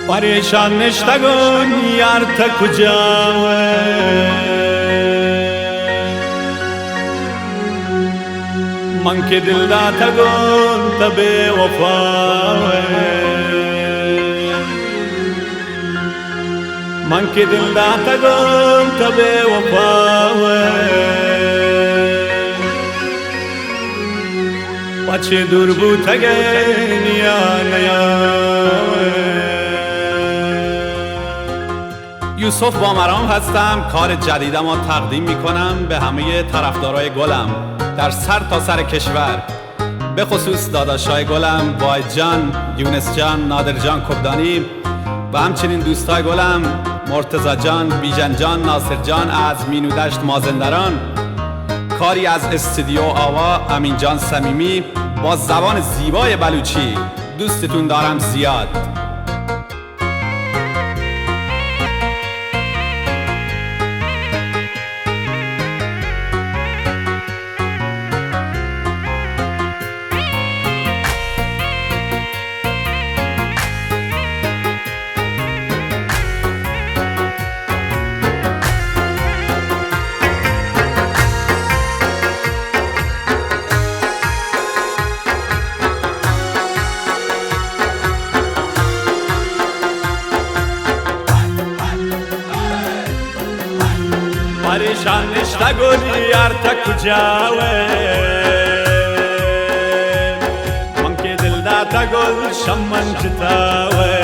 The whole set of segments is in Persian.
परेशान नشتگون یار تا کجاوه من که دل داتگون تا به وفاوه من که دل داتگون تا به وفاوه بچه دور بودتگن یا نیاوه. یوسف بامرام هستم. کار جدیدم رو تقدیم میکنم به همه طرفدارای گلم در سر تا سر کشور، به خصوص داداشای گلم واحد جان، یونس جان، نادر جان کبدانی و همچنین دوستای گلم مرتضی جان، بیژن جان، ناصر جان از مینودشت مازندران. کاری از استودیو آوا امین جان صمیمی با زبان زیبای بلوچی. دوستتون دارم زیاد. پریشان نشتگون یار تا کجاوه من که دل داتا گل شمن جتاوه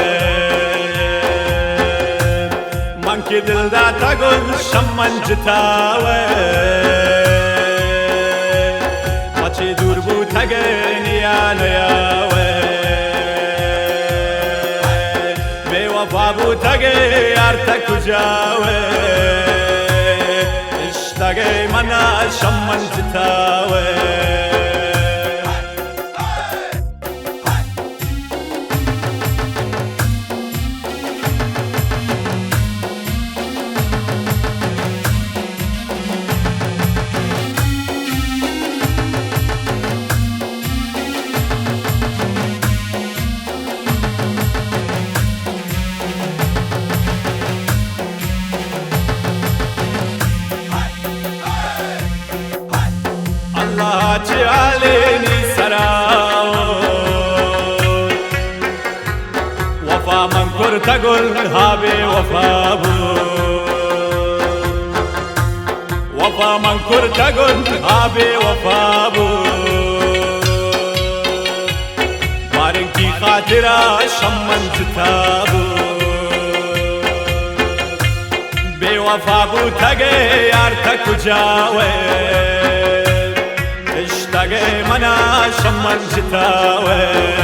من که دل داتا گل شمن جتاوه بچه دور بودتگن یا نیاوه به وفا بودتگن یار تا کجاوه اشتاقي منا شمن جتاوي عليني سراو وفا من كرت اقول هابي وفابو وفا من كرت اقول هابي وفابو مارنكي خاطرة شمن جتابو بي وفابو تاقي يارتا كجاوي اشتاقي منا شمن جتاوي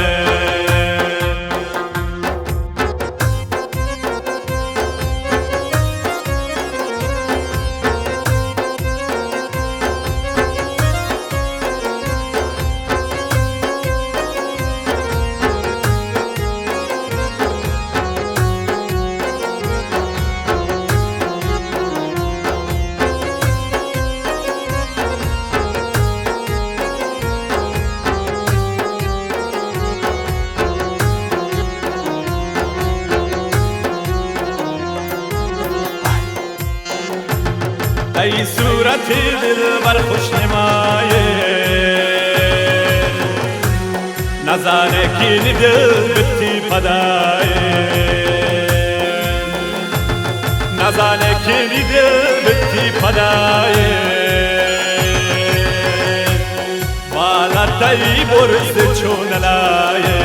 ای صورت دلبر خوش نمایه نزانه کی دل بتی پدایه نزانه کی دل بتی پدایه بالا تایی برز چون لایه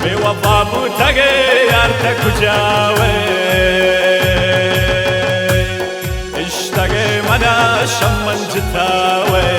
به وفا بوتگه یار تا کجاوه منا شمن جتاوي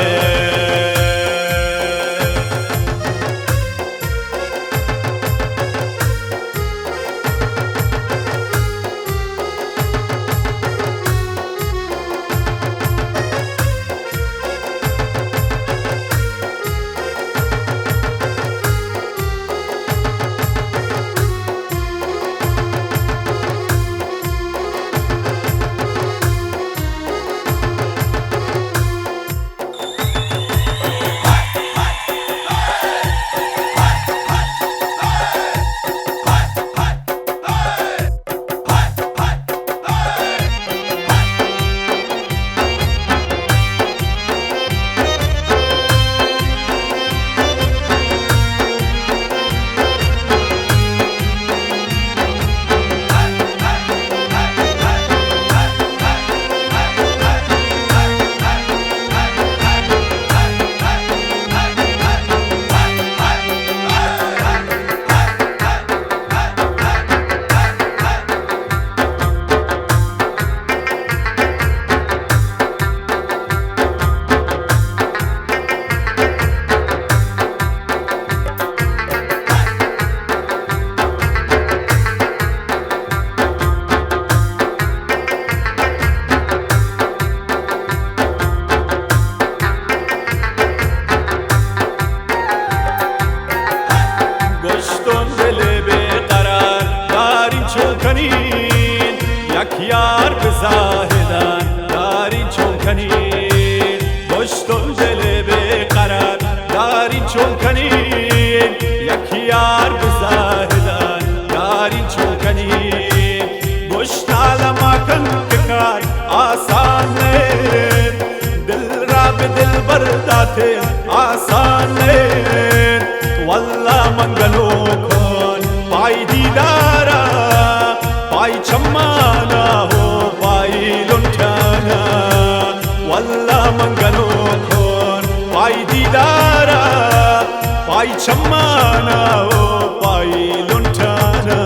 چون کنین یکی یار بزاهدن یارین چون کنین گشت علما کن که کار آسان نین دل را به دل برداته آسان نین والله منگلو کن پای دیدارا پای چمانا ہو پای لنٹانا والله منگلو کن پای دیدارا پای چمانا ہو پای لنٹانا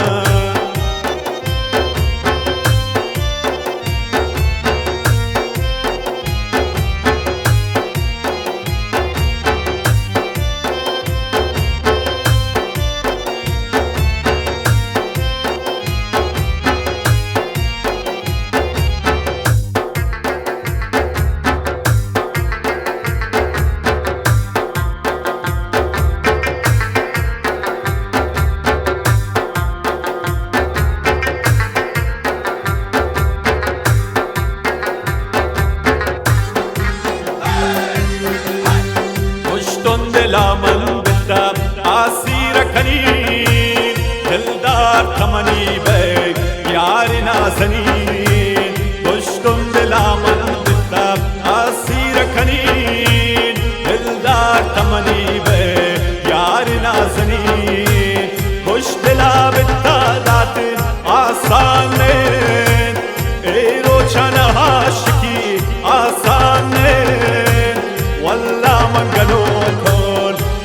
دلا من بتاب آسیر کنین دلدار تمنی بیگ یار نازنین پشتم دلا من بتاب آسیر کنین دلدار تمنی بیگ یار نازنین پشت دلا بتادات آسان نین ای روچن عاشقی آسان نین والله منگلو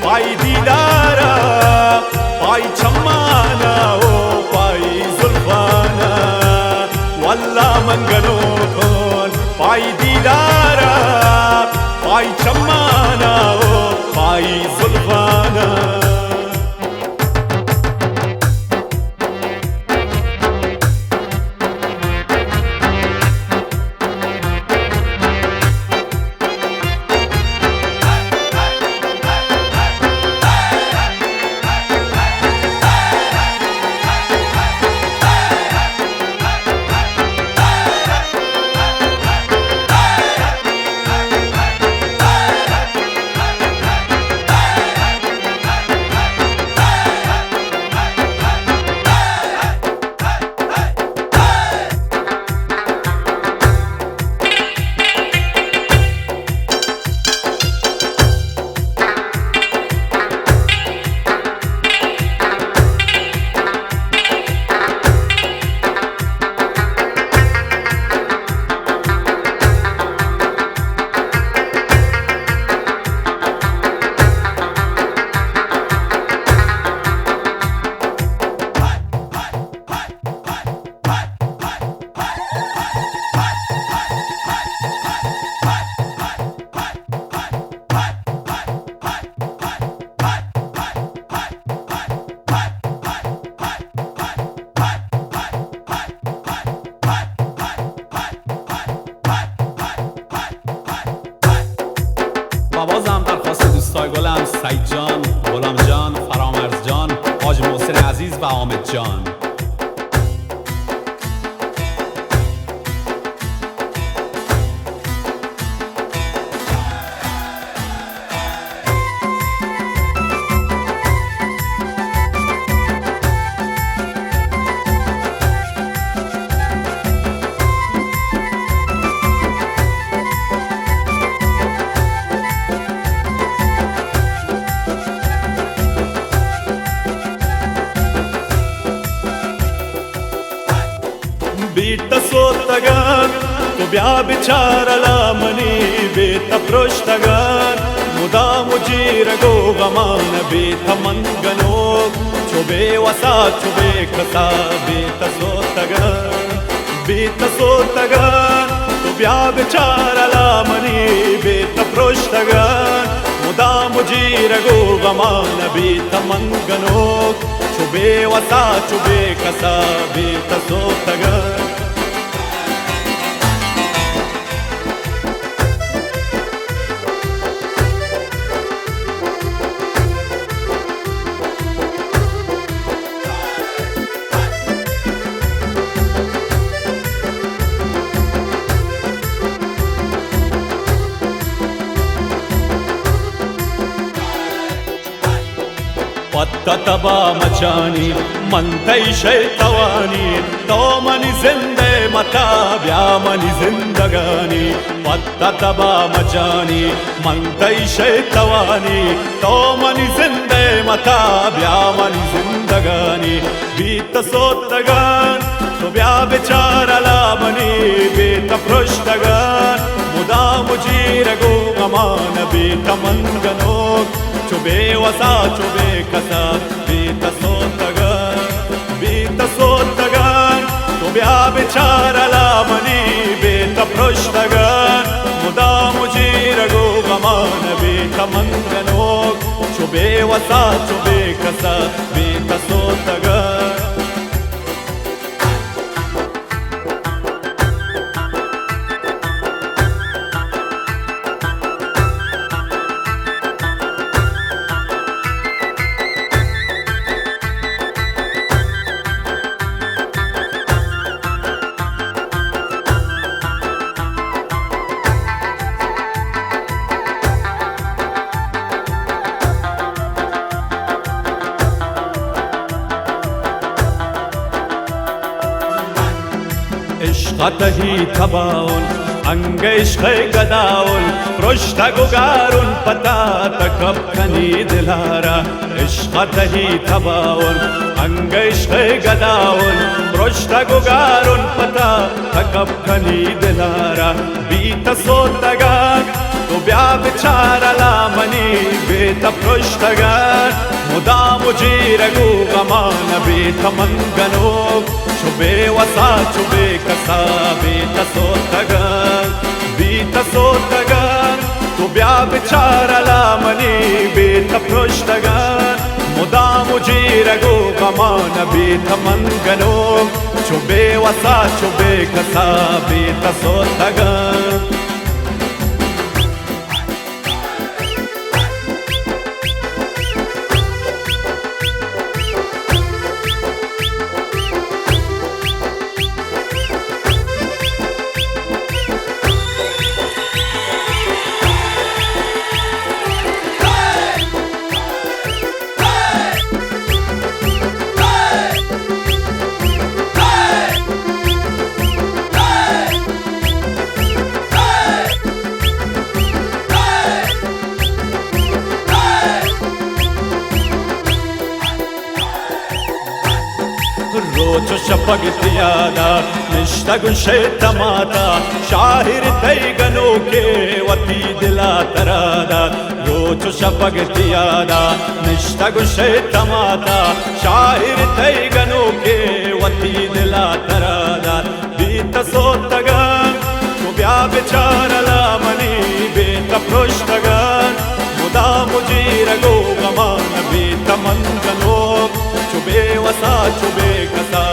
پای دیدارا پای چمانا و پای زلفانا والله منگلو کن پای دیدارا پای چمانا و پای زلفانا و بازم درخواست دوستای گلم سعید جان، غلام جان، فرامرز جان، حاج محسن عزیز و حامد جان. بیت سوتگان تو بیا بیچاره لامنی بیت پرشتگان مدام جیر گو غمان بیت منگنوک چو بی وسا چو بی کسا بیت سوتگان تو بیا بیچاره لامنی بیت پرشتگان مدام جیر گو غمان بیت منگنوک چو بی وسا چو بی کسا بیت سوتگان. तबा मचानी मनतई शैतवानी तो मनी जिंदे मता ब्या मनी जिंदगानी तबा मचानी मनतई शैतवानी तो मनी जिंदे मता ब्या मनी जिंदगानी बीत सोतगान तो ब्या बेचारा मनी बीत पृष्ठगान मुदा मुजीरगो गमान बीत मंगनोक चुबे वसा चुबे कसा बीत सोतगान तो ब्या बेचारा मनी बीत पृष्ठगान मुदा मुजीरगो गमान बीत मंगनोक चुबे वसा चुबे कसा बीत सोतगान इश्क़तही तबाउन अंग इश्क़ गदाउन पृष्ठ गुगारुन पता तकब कनी दिलारा इश्क़तही तबाउन अंग इश्क़ गदाउन पृष्ठ गुगारुन पता तकब कनी दिलारा बीत सोतगान तो ब्या बेचारा मनी बीत पृष्ठगान मुदा मुजीरगु गमान बीत मंगनोक चुबे वसा चुबे कसा बीत सोतगान तो ब्या बेचारा मनी बीत पृष्ठगान मुदा मुजीरगु गमान बीत मंगनोक चुबे वसा चुबे कसा बीत सोतगान रोचो शपगतियादा निष्ठगुन शैतमाता शाहिर तैगनो के वती दिला तरादा रोचो शपगतियादा निष्ठगुन शैतमाता शाहिर तैगनो के वती दिला तरादा बीत सोतगान तो ब्या बेचारा मनी बीत पृष्ठगान मुदा मुजीरगो गमान बीत मंगनोक चुबे वसा चुबे कसा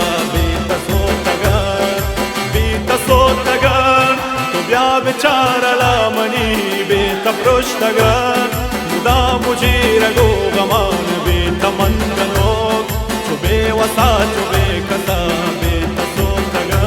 बीत सोतगान तो ब्या बेचारा मनी बीत पृष्ठगान मुदा मुजीरगो गमान बीत मंगनोक चुबे वसा चुबे कसा बीत सोतगान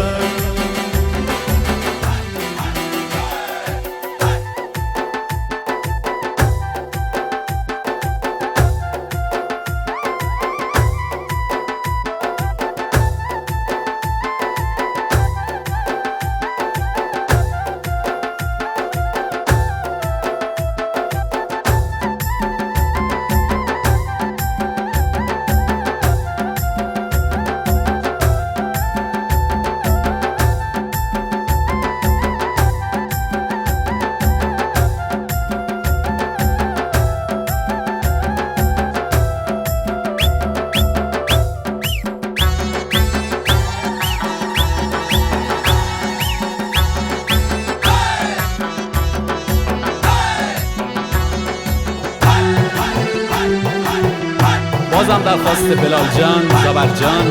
بازم درخواست بلال جان، زبر جان،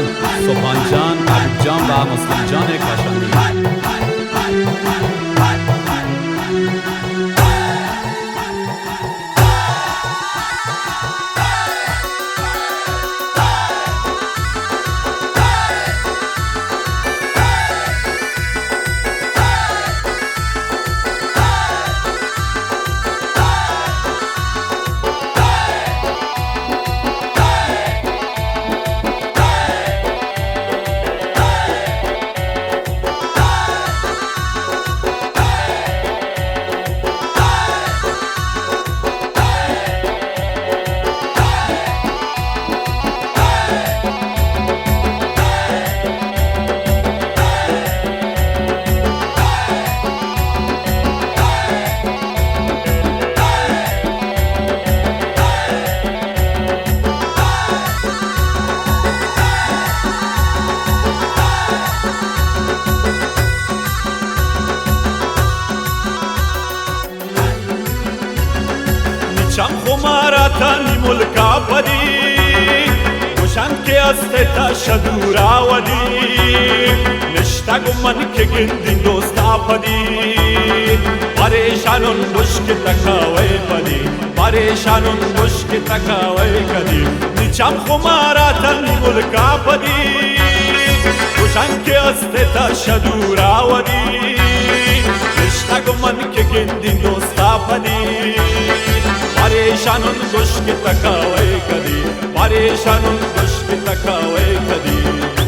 سبحان جان، حبیب جان و مسلم جان کاشانی. نیچم خماراتانی ملکا بدی گوشن که از تشا دورا ودی نشتگو من که گندین دوستا پدی پریشانون مشک تکاوی پدی پریشانون مشک تکاوی کدی نیچم خماراتانی ملکا بدی گوشن که از تشا دورا ودی نشتگو من که گندین دوستا پدی پریشانون مشک تکاوی کدی پریشانون مشک تکاوی کدی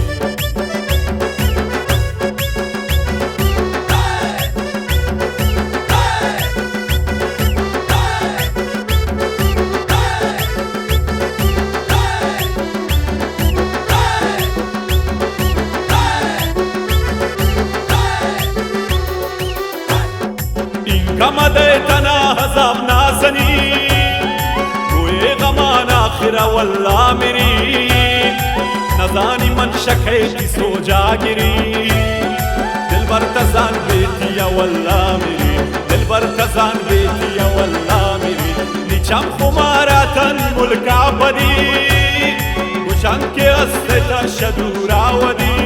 كمدي تنا هزام ناسني قوي غمان آخرة والله مري نزاني من شكيتي سوجا جري دل برتزان بيتي يا والله مري دل برتزان بيتي يا والله مري نيچم خماراتن ملكا بدي وشان كي أستتا شدورا ودي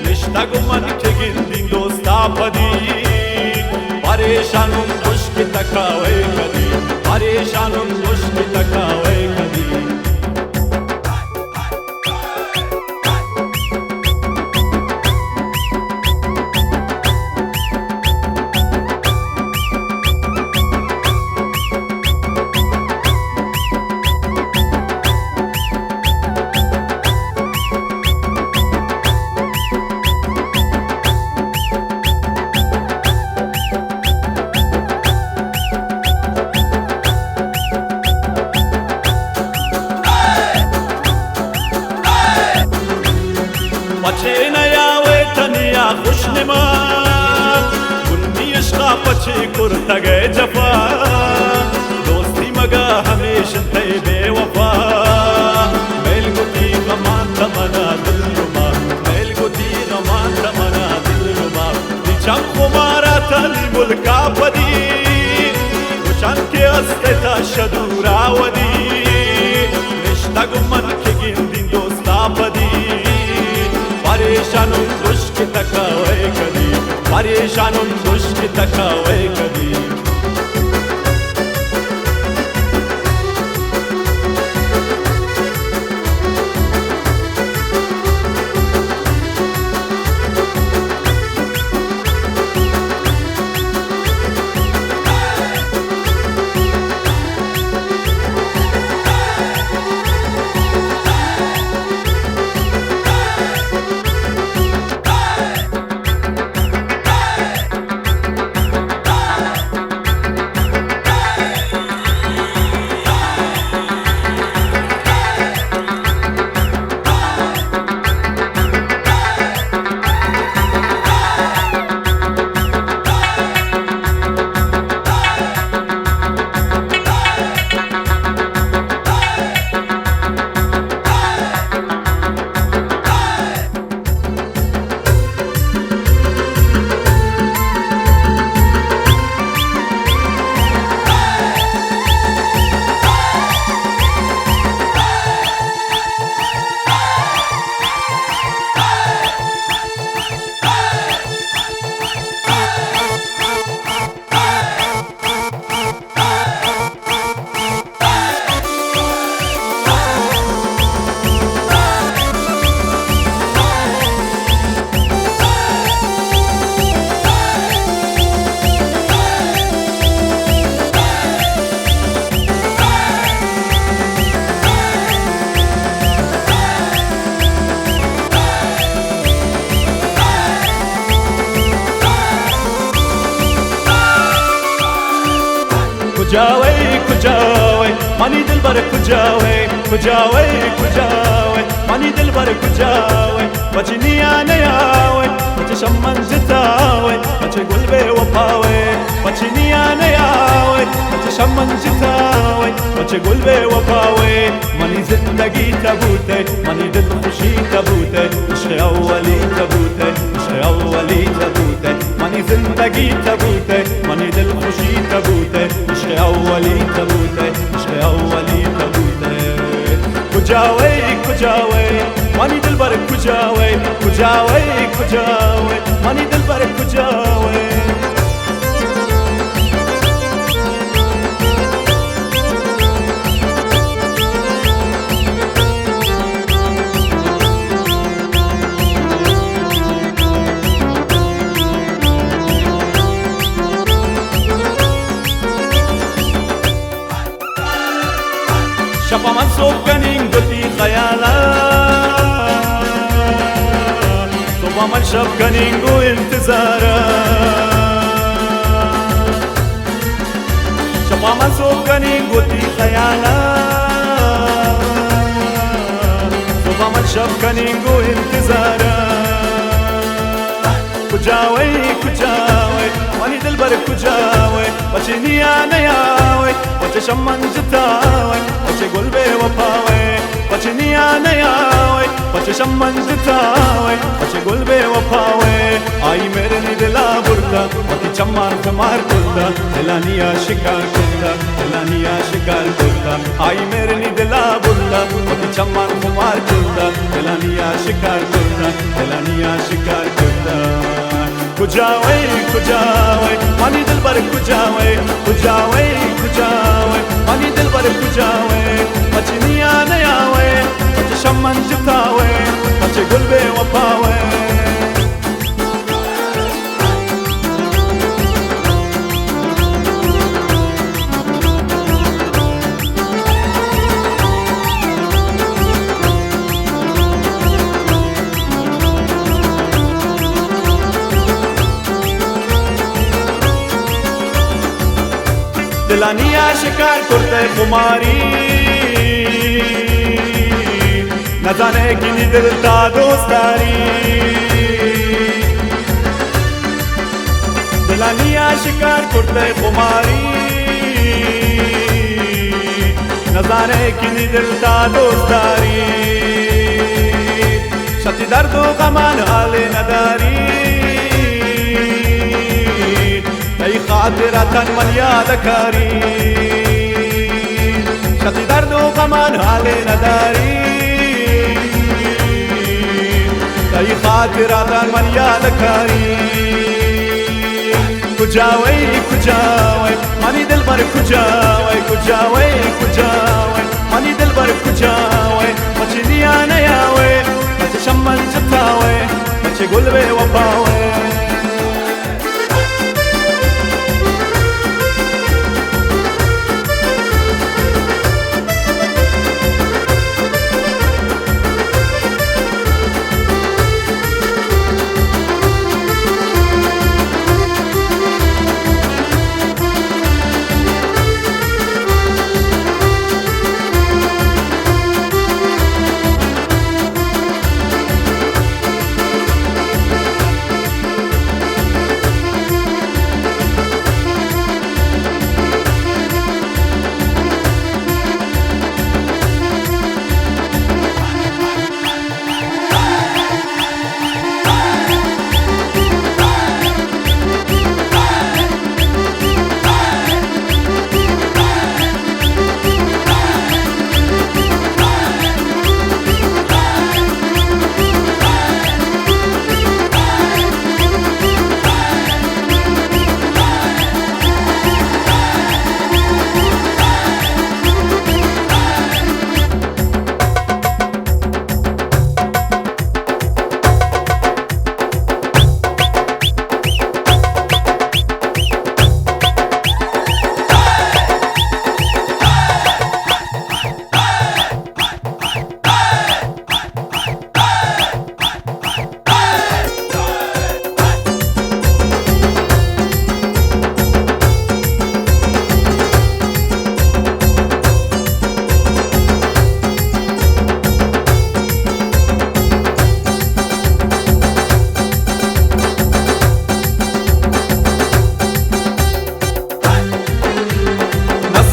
نشتاق من كگندين دوستا بدي پریشانون مشک تکاوی کدی پریشانون مشک تکاوی کدی بچه یا تنیا خوش نما کنی عشقا بچه کرتگه جفا دوستی مگا همیشه تی بے وفا میل گوتی غمان تمنا دلما میل گوتی غمان تمنا دلما نیچم خماراتانی ملکا بدی وشان که استتا شدورا ودی نشتاق من که گندین دوستا بدی پریشانون مشک تکاوی کدی پریشانون مشک تکاوی کدی کجاوی کجاوی مانی دلبر کجاوی کجاوی کجاوی مانی دلبر کجاوی بچه نیا نیاوی بچه شمن جتاوی بچه گل به وفاوی بچه نیا نیاوی بچه شمن جتاوی چه گل به وفاوه منی زندگی تبوته منی دل خوشی تبوته عشق اولی تبوته عشق اولی تبوته منی زندگی تبوته منی دل خوشی تبوته عشق اولی تبوته عشق اولی تبوته کجاوی کجاوی منی دل بر کجاوی کجاوی کجاوی منی دل بر کجاوی شبا من صبح کنیم گتی خیالا صبح من شب کنیم گو انتظارا شبا من صبح کنیم گتی خیالا صبح من شب کنیم گو انتظارا کجاوی کجاوی منی دل بر کجاوی بچه نیا نیاوی بچه شمان جتاوی بچه گل به وفاوی بچه نیا نیاوی بچه شمان جتاوی بچه گل به وفاوی آی میرے نی دلا بردا وقتی چمار خمار کردا دلا نیا شکار کردا دلا نیا شکار کردا آی میرے نی دلا بردا وقتی چمار خمار کردا دلا نیا شکار کردا دلا نیا شکار کردا کجاوی کجاوی منی دل بر کجاوی کجاوی کجاوی منی دل بر کجاوی بچه نیا نیاوی بچه شمن جتاوی بچه گل به وفاوی دلانیا شکار کرتے خماری نہ جانے کینی دل تا دوستاری دلانیا شکار کرتے خماری نہ جانے کینی دل تا دوستاری شتی درد و غمان حال نداری ای خاطراتن من یادکاری شتی درد و غمان حال نداری ای خاطراتن من یادکاری کجاوی کجاوی منی دل بر کجاوی کجاوی کجاوی منی دل بر کجاوی بچه نیا نیاوی بچه شمن جتاوی بچه گل به وفاوی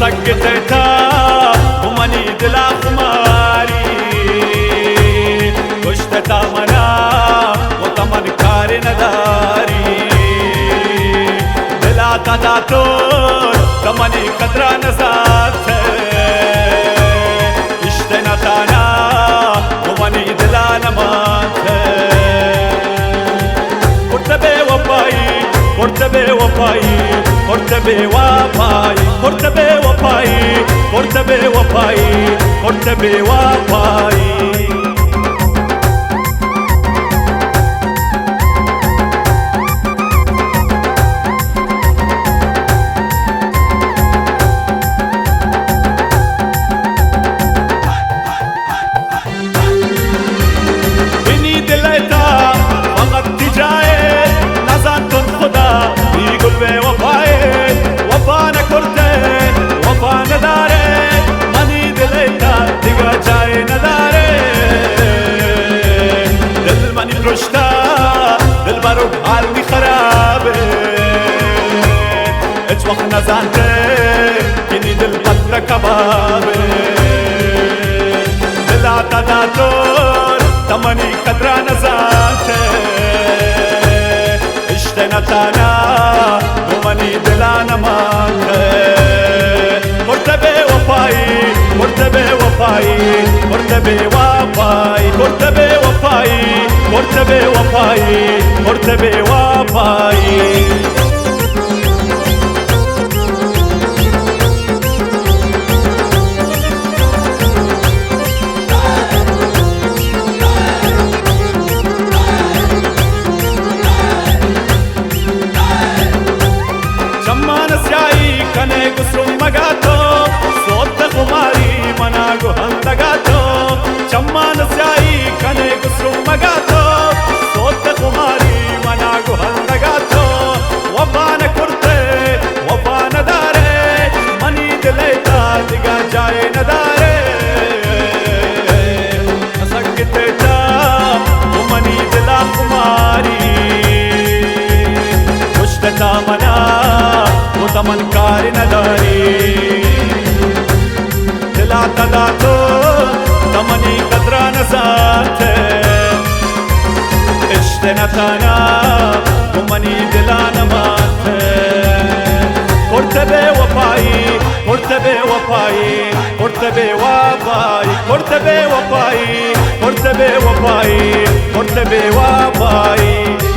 सकते था مرتبه وفای مرتبه وفای مرتبه وفای مرتبه وفای دل برو حال می خرابه هیچ وقت نزانته کنی دل قدر کبابه دل عطاداتور تمنی قدر نزانته عشت نتانا دومنی دلانا مانته مرتبه وفایی مرتبه وفایی مرتبه وفایی مرتبه وفایی مرتبه وفایی مرتبه وفایی شمان سیایی کنه گسرم مگاتو صوت خماری مناگو هندگاتو شمان سیایی کنه گسرم مگاتو صوت خماری مناگو هندگاتو وفا نکرته وفا نداره منی دلیتا دیگه جای نداره سکته تا و منی دلا خماری مشتتا منا و تمن کاری نداری دلا تداتو تمنی قدر نزاته عشت نتانا ومنی دلانا ماته مرتبه وفایی مرتبه وفایی مرتبه وفایی مرتبه وفایی مرتبه وفایی مرتبه وفایی